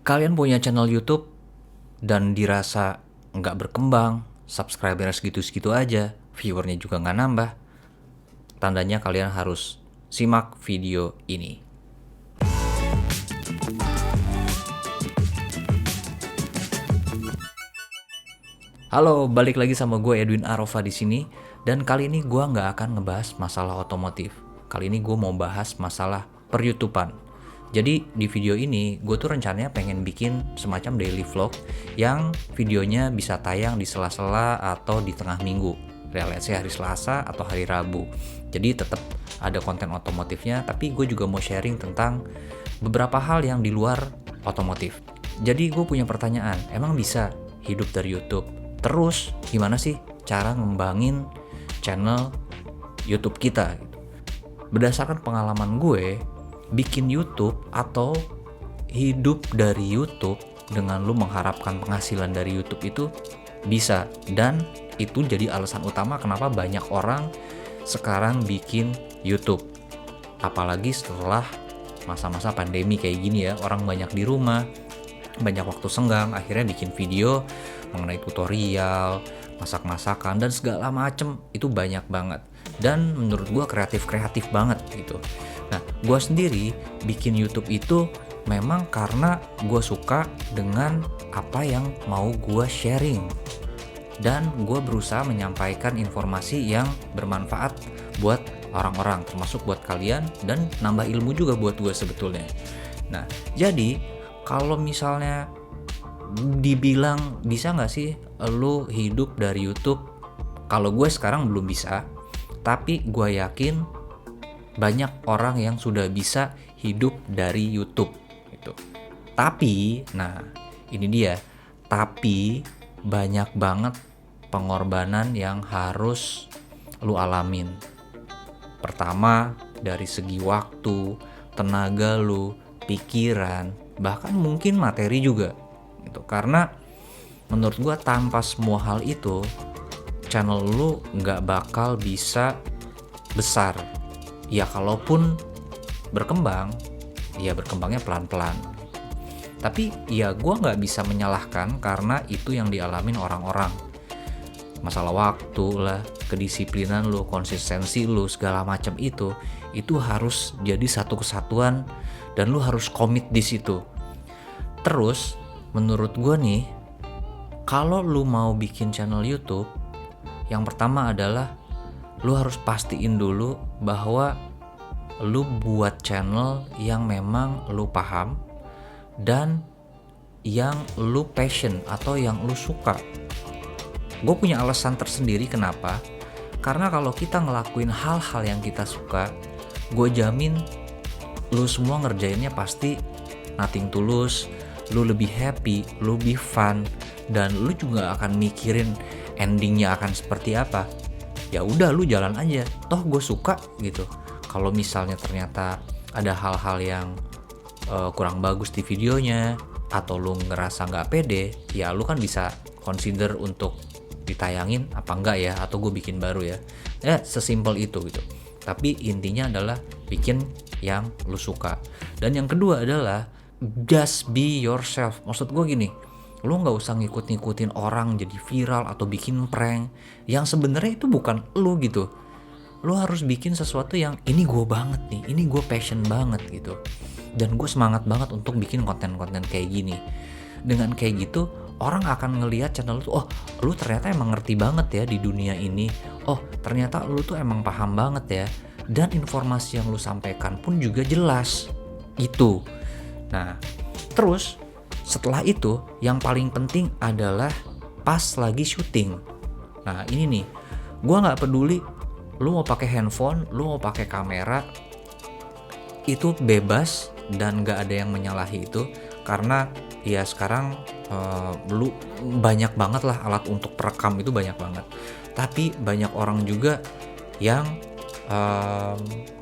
Kalian punya channel YouTube dan dirasa nggak berkembang, subscriber segitu-segitu aja, viewernya juga nggak nambah. Tandanya kalian harus simak video ini. Halo, balik lagi sama gue Edwin Arova di sini. Dan kali ini gue nggak akan ngebahas masalah otomotif. Kali ini gue mau bahas masalah per-YouTubean. Jadi di video ini gue tuh rencananya pengen bikin semacam daily vlog yang videonya bisa tayang di sela-sela atau di tengah minggu. Let's say hari Selasa atau hari Rabu. Jadi tetap ada konten otomotifnya, tapi gue juga mau sharing tentang beberapa hal yang di luar otomotif. Jadi gue punya pertanyaan, emang bisa hidup dari YouTube? Terus gimana sih cara ngembangin channel YouTube kita? Berdasarkan pengalaman gue, bikin YouTube atau hidup dari YouTube dengan lu mengharapkan penghasilan dari YouTube itu bisa, dan itu jadi alasan utama kenapa banyak orang sekarang bikin YouTube. Apalagi setelah masa-masa pandemi kayak gini ya, orang banyak di rumah, banyak waktu senggang, akhirnya bikin video mengenai tutorial, masak-masakan, dan segala macem. Itu banyak banget, dan menurut gue kreatif banget gitu. Nah, gue sendiri bikin YouTube itu memang karena gue suka dengan apa yang mau gue sharing, dan gue berusaha menyampaikan informasi yang bermanfaat buat orang-orang, termasuk buat kalian, dan nambah ilmu juga buat gue sebetulnya. Nah, jadi kalau misalnya dibilang bisa nggak sih lu hidup dari YouTube? Kalau gue sekarang belum bisa, tapi gue yakin banyak orang yang sudah bisa hidup dari YouTube gitu. Tapi, nah ini dia, tapi banyak banget pengorbanan yang harus lu alamin. Pertama, dari segi waktu, tenaga lu, pikiran, bahkan mungkin materi juga gitu. Karena menurut gua tanpa semua hal itu, channel lu nggak bakal bisa besar. Ya kalaupun berkembang, ya berkembangnya pelan-pelan. Tapi ya gua nggak bisa menyalahkan karena itu yang dialamin orang-orang. Masalah waktu lah, kedisiplinan lu, konsistensi lu, segala macam itu harus jadi satu kesatuan, dan lu harus komit di situ. Terus menurut gue nih, kalau lu mau bikin channel YouTube, yang pertama adalah lu harus pastiin dulu bahwa lu buat channel yang memang lu paham dan yang lu passion atau yang lu suka. Gue punya alasan tersendiri kenapa. Karena kalau kita ngelakuin hal-hal yang kita suka, gue jamin lu semua ngerjainnya pasti nothing tulus, lu lebih happy, lu lebih fun, dan lu juga akan mikirin endingnya akan seperti apa. Ya udah, lu jalan aja, toh gue suka gitu. Kalau misalnya ternyata ada hal-hal yang kurang bagus di videonya, atau lu ngerasa nggak pede, ya lu kan bisa consider untuk ditayangin apa enggak ya, atau gue bikin baru ya. Ya sesimpel itu gitu. Tapi intinya adalah bikin yang lu suka. Dan yang kedua adalah just be yourself. Maksud gue gini, lu nggak usah ngikut-ngikutin orang jadi viral atau bikin prank yang sebenarnya itu bukan lu gitu. Lu harus bikin sesuatu yang ini gue banget nih, ini gue passion banget gitu, dan gue semangat banget untuk bikin konten-konten kayak gini. Dengan kayak gitu, orang akan ngelihat channel lu tuh, oh lu ternyata emang ngerti banget ya di dunia ini, oh ternyata lu tuh emang paham banget ya, dan informasi yang lu sampaikan pun juga jelas itu. Nah terus setelah itu yang paling penting adalah pas lagi syuting. Nah ini nih, gue nggak peduli lu mau pakai handphone, lu mau pakai kamera, itu bebas dan nggak ada yang menyalahi itu. Karena ya sekarang lu banyak banget lah alat untuk perekam, itu banyak banget. Tapi banyak orang juga yang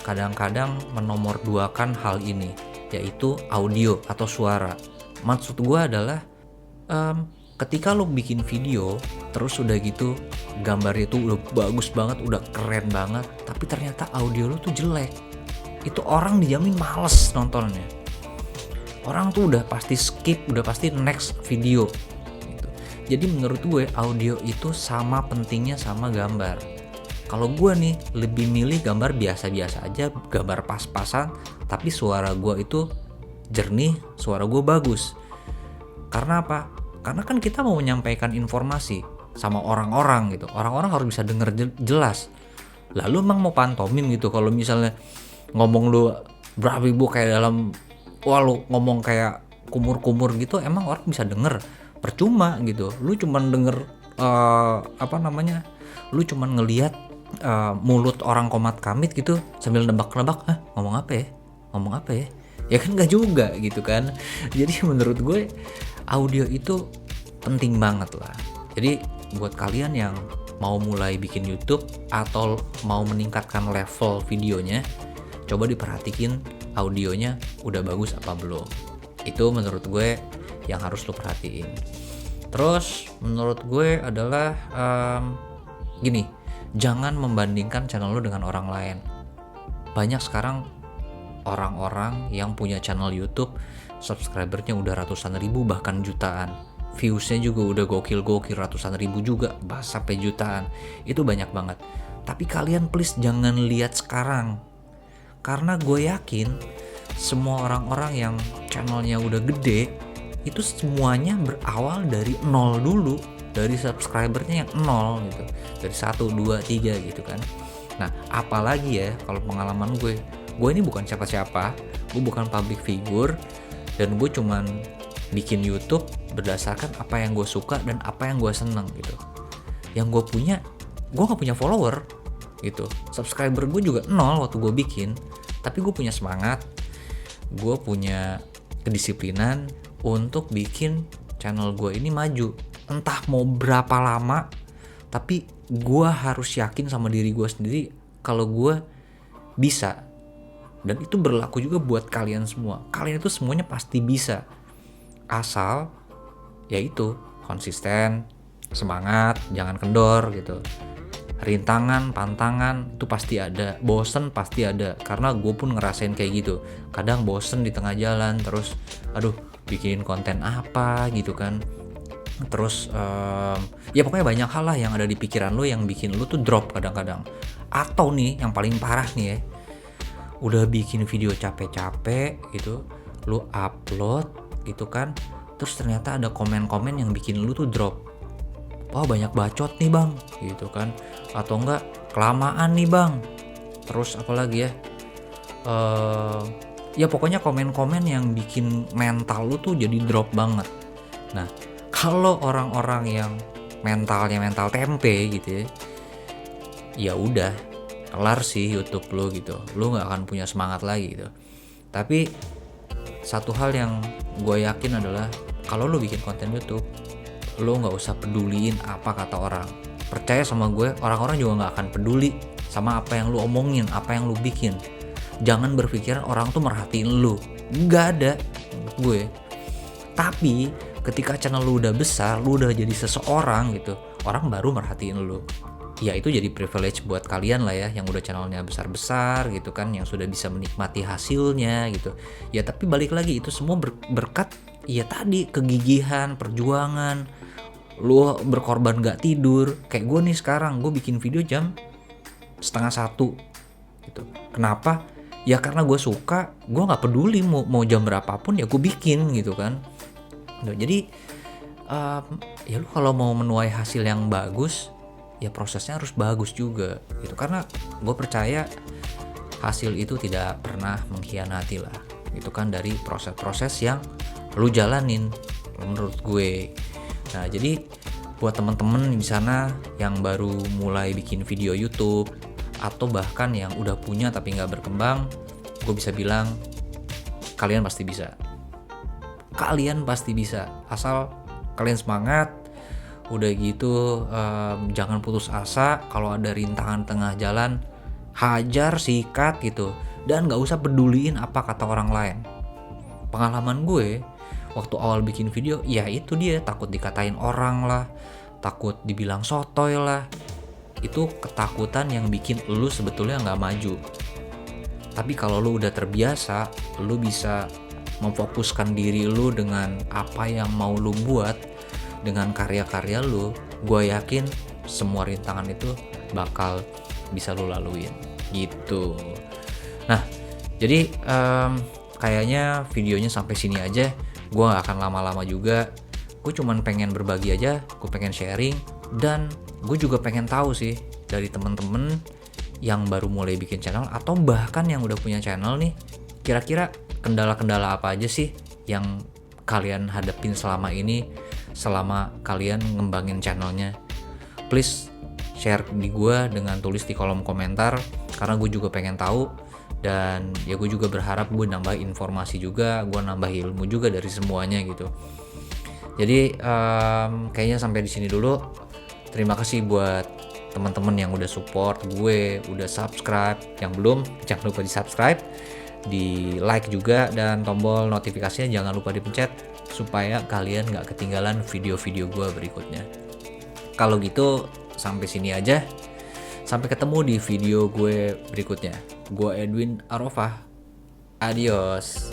kadang-kadang menomorduakan hal ini, yaitu audio atau suara. Maksud gue adalah ketika lo bikin video terus udah gitu gambarnya tuh udah bagus banget, udah keren banget, tapi ternyata audio lo tuh jelek, itu orang dijamin males nontonnya. orang tuh udah pasti skip, udah pasti next video gitu. Jadi menurut gue audio itu sama pentingnya sama gambar. Kalau gue nih lebih milih gambar biasa-biasa aja, gambar pas-pasan, tapi suara gue itu jernih, suara gue bagus. Karena apa? Karena kan kita mau menyampaikan informasi sama orang-orang gitu. Orang-orang harus bisa denger jelas. Lalu emang mau pantomim gitu kalau misalnya ngomong lu beribu kayak dalam, wah lu ngomong kayak kumur-kumur gitu, emang orang bisa denger? Percuma gitu. Lu cuman denger lu cuman ngelihat mulut orang komat kamit gitu sambil nebak-nebak, ngomong apa ya, ya kan nggak juga gitu kan. Jadi menurut gue audio itu penting banget lah. Jadi buat kalian yang mau mulai bikin YouTube atau mau meningkatkan level videonya, coba diperhatikin audionya udah bagus apa belum. Itu menurut gue yang harus lo perhatiin. Terus menurut gue adalah gini, jangan membandingkan channel lo dengan orang lain. Banyak sekarang orang-orang yang punya channel YouTube, subscribernya udah ratusan ribu bahkan jutaan, viewsnya juga udah gokil ratusan ribu juga, bahkan sampai jutaan. Itu banyak banget. Tapi kalian please jangan lihat sekarang, karena gue yakin semua orang-orang yang channelnya udah gede itu semuanya berawal dari nol dulu, dari subscribernya yang nol gitu, dari 1, 2, 3 gitu kan. Nah apalagi ya, kalau pengalaman gue ini bukan siapa-siapa, gue bukan public figure, dan gue cuman bikin YouTube berdasarkan apa yang gue suka dan apa yang gue seneng gitu. Yang gue punya, gue gak punya follower gitu, subscriber gue juga nol waktu gue bikin, tapi gue punya semangat, gue punya kedisiplinan untuk bikin channel gue ini maju. Entah mau berapa lama, tapi gue harus yakin sama diri gue sendiri kalau gue bisa. Dan itu berlaku juga buat kalian semua. Kalian itu semuanya pasti bisa, asal yaitu konsisten, semangat, jangan kendor gitu. Rintangan, pantangan itu pasti ada, bosen pasti ada, karena gue pun ngerasain kayak gitu. Kadang bosen di tengah jalan, terus aduh bikin konten apa gitu kan. Terus ya pokoknya banyak hal lah yang ada di pikiran lo yang bikin lo tuh drop kadang-kadang. Atau nih yang paling parah nih ya, udah bikin video capek-capek gitu, lu upload gitu kan, terus ternyata ada komen-komen yang bikin lu tuh drop. Wah banyak bacot nih bang gitu kan, atau enggak kelamaan nih bang. Terus apalagi ya, ya pokoknya komen-komen yang bikin mental lu tuh jadi drop banget. Nah kalau orang-orang yang mentalnya mental tempe gitu ya udah kelar sih YouTube lo gitu, lo nggak akan punya semangat lagi gitu. Tapi satu hal yang gue yakin adalah kalau lo bikin konten YouTube, lo nggak usah peduliin apa kata orang. Percaya sama gue, orang-orang juga nggak akan peduli sama apa yang lo omongin, apa yang lo bikin. Jangan berpikiran orang tuh merhatiin lo, nggak ada menurut gue. Tapi ketika channel lo udah besar, lo udah jadi seseorang gitu, orang baru merhatiin lo. Ya itu jadi privilege buat kalian lah ya, yang udah channelnya besar-besar gitu kan, yang sudah bisa menikmati hasilnya gitu. Ya tapi balik lagi itu semua berkat ya tadi kegigihan, perjuangan. Lu berkorban gak tidur. Kayak gue nih sekarang, gue bikin video jam 12:30 gitu. Kenapa? Ya karena gue suka, gue gak peduli mau jam berapapun ya gue bikin gitu kan. Jadi ya lu kalau mau menuai hasil yang bagus, ya prosesnya harus bagus juga gitu, karena gue percaya hasil itu tidak pernah mengkhianati lah gitu kan, dari proses-proses yang lu jalanin menurut gue. Nah jadi buat temen-temen di sana yang baru mulai bikin video YouTube atau bahkan yang udah punya tapi nggak berkembang, gue bisa bilang kalian pasti bisa. Kalian pasti bisa asal kalian semangat. Udah gitu jangan putus asa. Kalau ada rintangan tengah jalan, hajar, sikat gitu, dan gak usah peduliin apa kata orang lain. Pengalaman gue waktu awal bikin video, ya itu dia, takut dikatain orang lah, takut dibilang sotoy lah. Itu ketakutan yang bikin lu sebetulnya gak maju. Tapi kalau lu udah terbiasa, lu bisa memfokuskan diri lu dengan apa yang mau lu buat, dengan karya-karya lu, gue yakin semua rintangan itu bakal bisa lu laluin gitu. Nah, jadi kayaknya videonya sampai sini aja. Gue gak akan lama-lama juga. Gue cuman pengen berbagi aja, gue pengen sharing, dan gue juga pengen tahu sih dari temen-temen yang baru mulai bikin channel atau bahkan yang udah punya channel nih, kira-kira kendala-kendala apa aja sih yang kalian hadapin selama ini, selama kalian ngembangin channelnya. Please share di gue dengan tulis di kolom komentar, karena gue juga pengen tahu. Dan ya gue juga berharap gue nambah informasi juga, gue nambah ilmu juga dari semuanya gitu. Jadi kayaknya sampai di sini dulu. Terima kasih buat teman-teman yang udah support gue, udah subscribe. Yang belum, jangan lupa di subscribe, di like juga, dan tombol notifikasinya jangan lupa dipencet supaya kalian gak ketinggalan video-video gue berikutnya. Kalau gitu sampai sini aja. Sampai ketemu di video gue berikutnya. Gue Edwin Arofah. Adios.